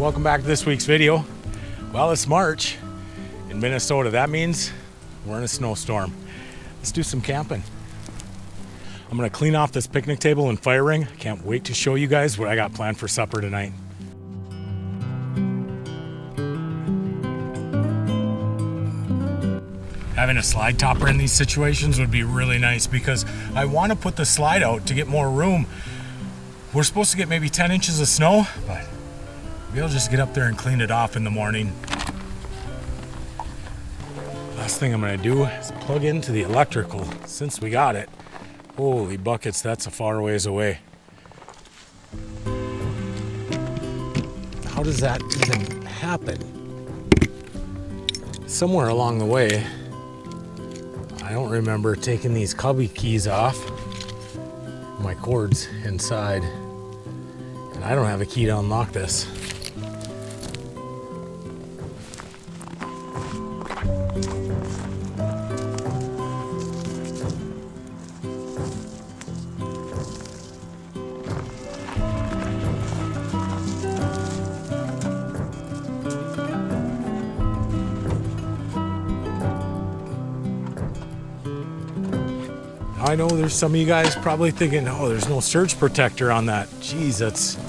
welcome back to this week's video. Well, it's March in Minnesota. That means we're in a snowstorm. Let's do some camping. I'm gonna clean off this picnic table and fire ring. Can't wait to show you guys what I got planned for supper tonight. Having a slide topper in these situations would be really nice because I want to put the slide out to get more room. We're supposed to get maybe 10 inches of snow, but we'll just get up there and clean it off in the morning. Last thing I'm gonna do is plug into the electrical since we got it. Holy buckets, that's a far ways away. How does that even happen? Somewhere along the way, I don't remember taking these cubby keys off. My cord's inside, and I don't have a key to unlock this. I know there's some of you guys probably thinking, oh, there's no surge protector on that. Geez, that's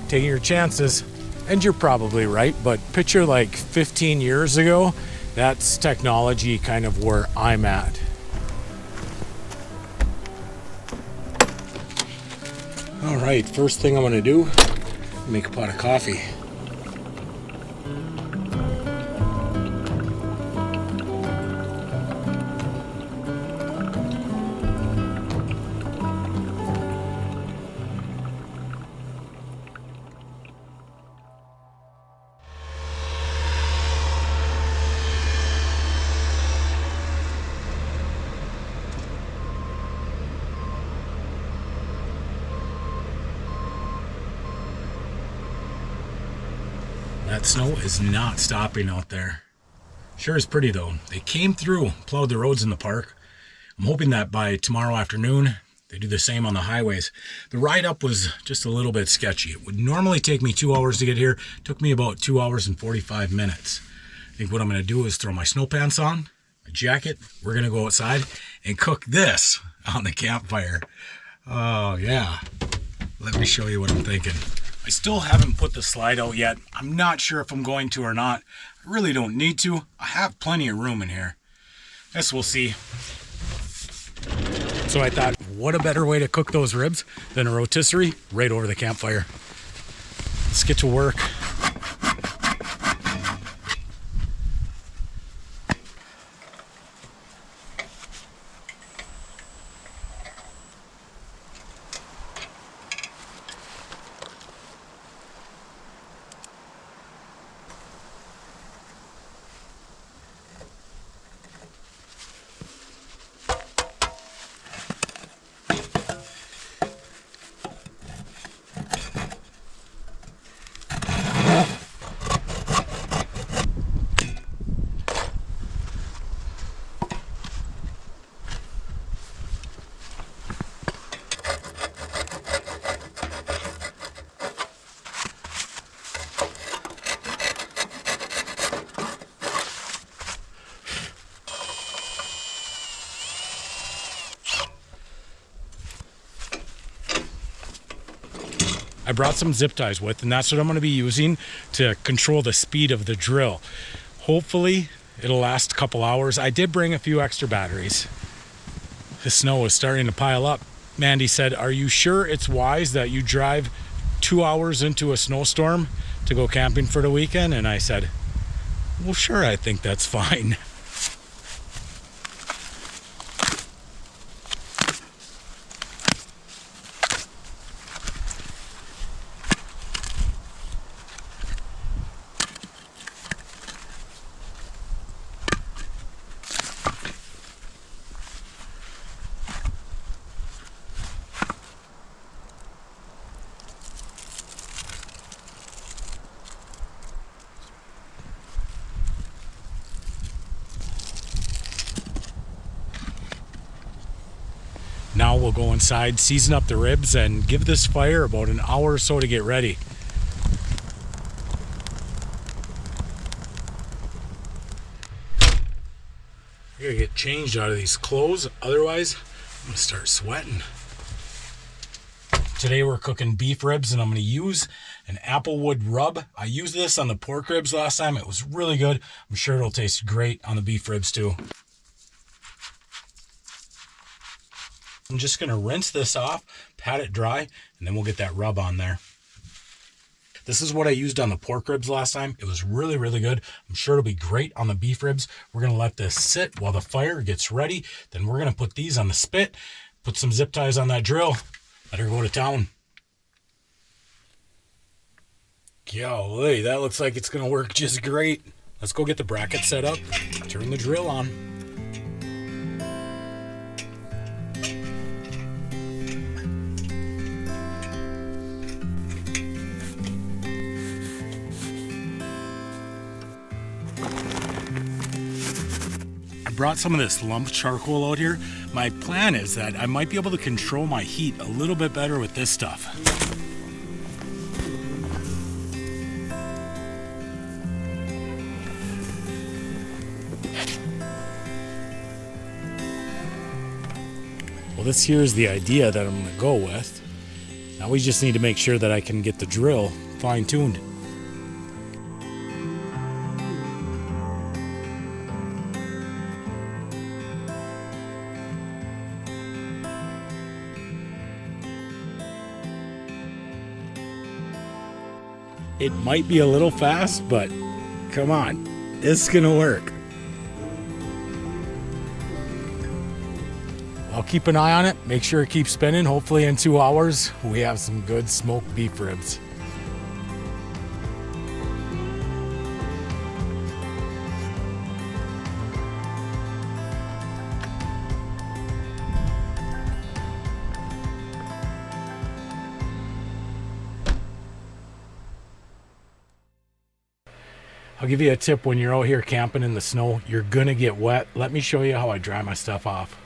taking your chances. And you're probably right, but picture like 15 years ago, that's technology kind of where I'm at. All right, first thing I'm gonna do, make a pot of coffee. That snow is not stopping out there. Sure is pretty though. They came through, plowed the roads in the park. I'm hoping that by tomorrow afternoon, they do the same on the highways. The ride up was just a little bit sketchy. It would normally take me 2 hours to get here. It took me about 2 hours and 45 minutes. I think what I'm gonna do is throw my snow pants on, my jacket. We're gonna go outside and cook this on the campfire. Oh yeah. Let me show you what I'm thinking. I still haven't put the slide out yet. I'm not sure if I'm going to or not. I really don't need to. I have plenty of room in here. Guess we'll see. So I thought, what a better way to cook those ribs than a rotisserie right over the campfire. Let's get to work. I brought some zip ties with, and that's what I'm going to be using to control the speed of the drill. Hopefully it'll last a couple hours. I did bring a few extra batteries. The snow is starting to pile up. Mandy said, are you sure it's wise that you drive 2 hours into a snowstorm to go camping for the weekend? And I said, well, sure, I think that's fine. Now we'll go inside, season up the ribs, and give this fire about an hour or so to get ready. I gotta get changed out of these clothes, otherwise I'm gonna start sweating. Today we're cooking beef ribs and I'm gonna use an applewood rub. I used this on the pork ribs last time. It was really good. I'm sure it'll taste great on the beef ribs too. I'm just gonna rinse this off, pat it dry, and then we'll get that rub on there. This is what I used on the pork ribs last time. It was really, really good. I'm sure it'll be great on the beef ribs. We're gonna let this sit while the fire gets ready. Then we're gonna put these on the spit, put some zip ties on that drill, let her go to town. Golly, that looks like it's gonna work just great. Let's go get the bracket set up, turn the drill on. Brought some of this lump charcoal out here. My plan is that I might be able to control my heat a little bit better with this stuff. Well, this here is the idea that I'm gonna go with. Now we just need to make sure that I can get the drill fine-tuned. It might be a little fast, but come on, this is gonna work. I'll keep an eye on it, make sure it keeps spinning. Hopefully in 2 hours, we have some good smoked beef ribs. I'll give you a tip when you're out here camping in the snow. You're gonna get wet. Let me show you how I dry my stuff off.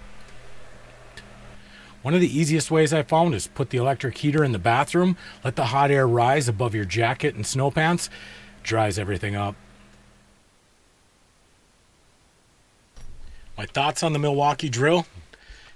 One of the easiest ways I found is put the electric heater in the bathroom, let the hot air rise above your jacket and snow pants, dries everything up. My thoughts on the Milwaukee drill?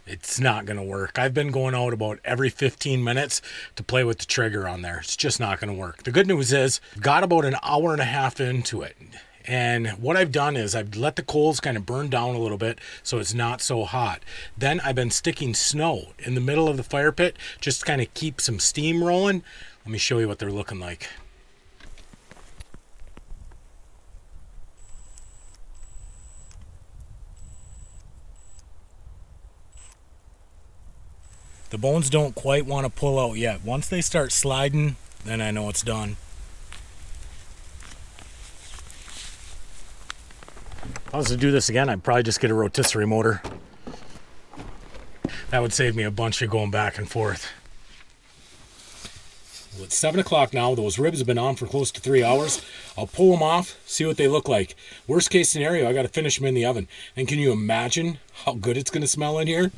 It's not going to work. I've been going out about every 15 minutes to play with the trigger on there. It's just not going to work. The good news is, I've got about an hour and a half into it. And what I've done is I've let the coals kind of burn down a little bit so it's not so hot. Then I've been sticking snow in the middle of the fire pit just to kind of keep some steam rolling. Let me show you what they're looking like. The bones don't quite want to pull out yet. Once they start sliding, then I know it's done. If I was to do this again, I'd probably just get a rotisserie motor. That would save me a bunch of going back and forth. Well, it's 7 o'clock now. Those ribs have been on for close to 3 hours. I'll pull them off, see what they look like. Worst case scenario, I got to finish them in the oven. And can you imagine how good it's going to smell in here?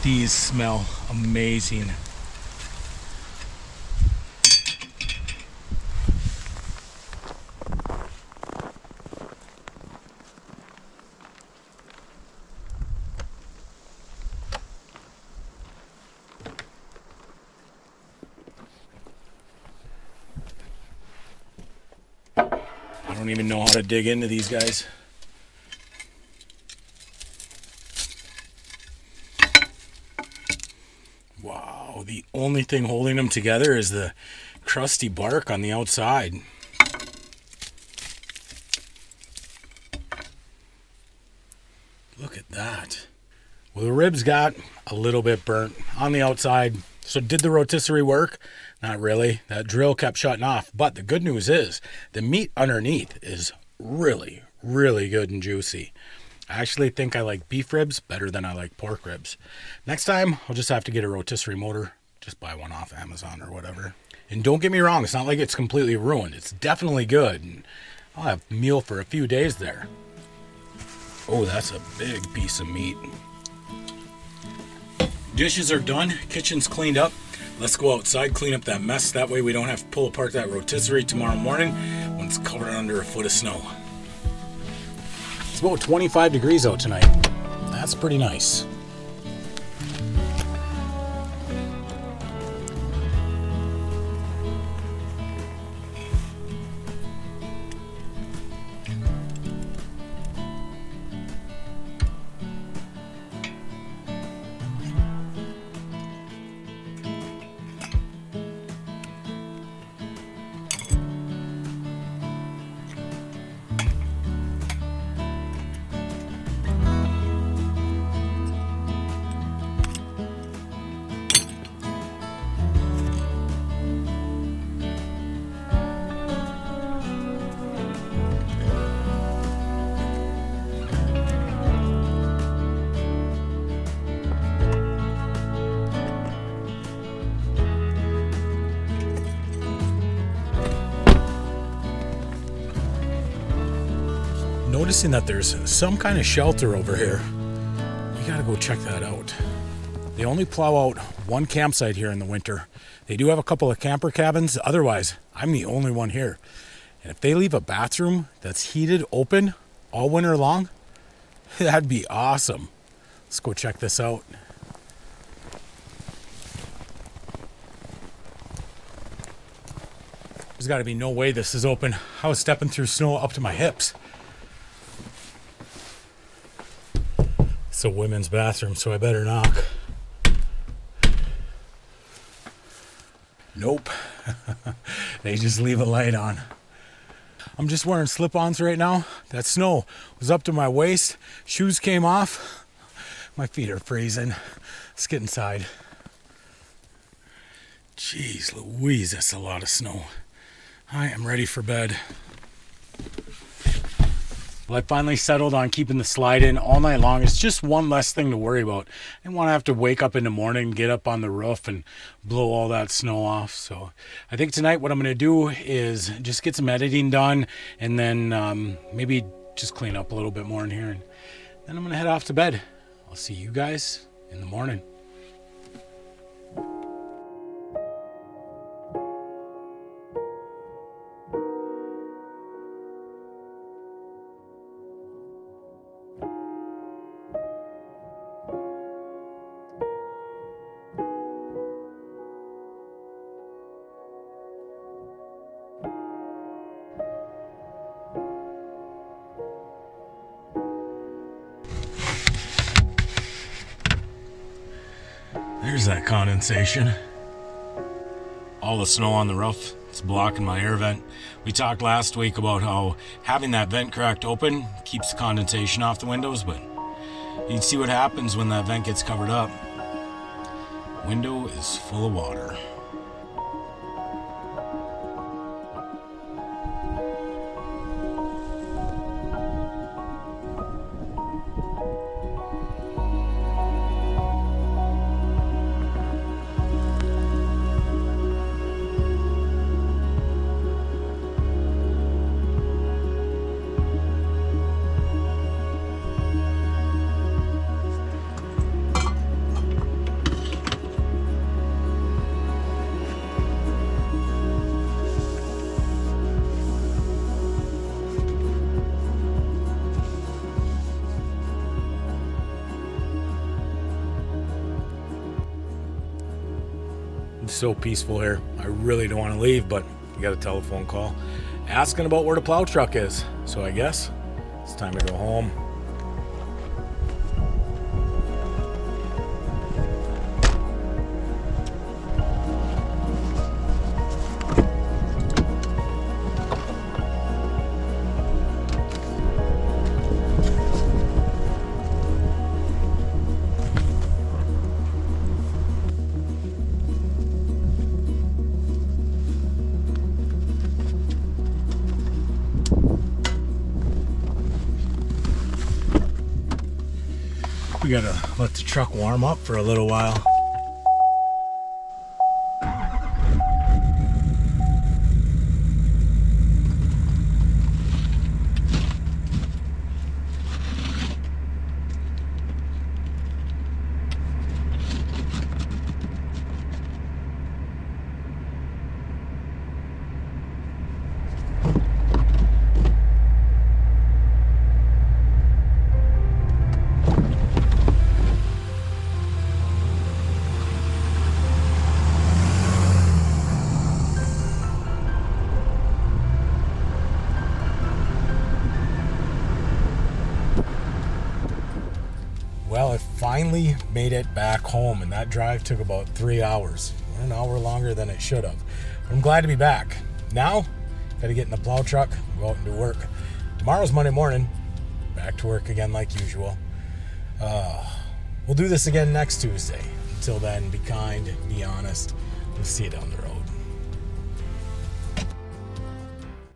These smell amazing. I don't even know how to dig into these guys. Wow, the only thing holding them together is the crusty bark on the outside. Look at that. Well, the ribs got a little bit burnt on the outside. So did the rotisserie work? Not really. That drill kept shutting off. But the good news is the meat underneath is really, really good and juicy. I actually think I like beef ribs better than I like pork ribs. Next time, I'll just have to get a rotisserie motor. Just buy one off Amazon or whatever. And don't get me wrong, it's not like it's completely ruined. It's definitely good. And I'll have a meal for a few days there. Oh, that's a big piece of meat. Dishes are done. Kitchen's cleaned up. Let's go outside, clean up that mess. That way we don't have to pull apart that rotisserie tomorrow morning when it's covered under a foot of snow. It's about 25 degrees out tonight. That's pretty nice. Noticing that there's some kind of shelter over here. We gotta go check that out. They only plow out one campsite here in the winter. They do have a couple of camper cabins. Otherwise, I'm the only one here. And if they leave a bathroom that's heated open all winter long, that'd be awesome. Let's go check this out. There's got to be no way this is open. I was stepping through snow up to my hips. It's a women's bathroom, so I better knock. Nope. They just leave a light on. I'm just wearing slip-ons right now. That snow was up to my waist. Shoes came off. My feet are freezing. Let's get inside. Jeez Louise, that's a lot of snow. I am ready for bed. Well, I finally settled on keeping the slide in all night long. It's just one less thing to worry about. I didn't want to have to wake up in the morning, get up on the roof and blow all that snow off. So I think tonight what I'm going to do is just get some editing done and then maybe just clean up a little bit more in here. And then I'm going to head off to bed. I'll see you guys in the morning. There's that condensation. All the snow on the roof, it's blocking my air vent. We talked last week about how having that vent cracked open keeps the condensation off the windows, but you can see what happens when that vent gets covered up. Window is full of water. It's so peaceful here. I really don't want to leave, but we got a telephone call asking about where the plow truck is. So I guess it's time to go home. We gotta let the truck warm up for a little while. Well, I finally made it back home, and that drive took about 3 hours. An hour longer than it should have. But I'm glad to be back. Now, gotta get in the plow truck, go out and do work. Tomorrow's Monday morning. Back to work again like usual. We'll do this again next Tuesday. Until then, be kind, be honest, and see you down the road.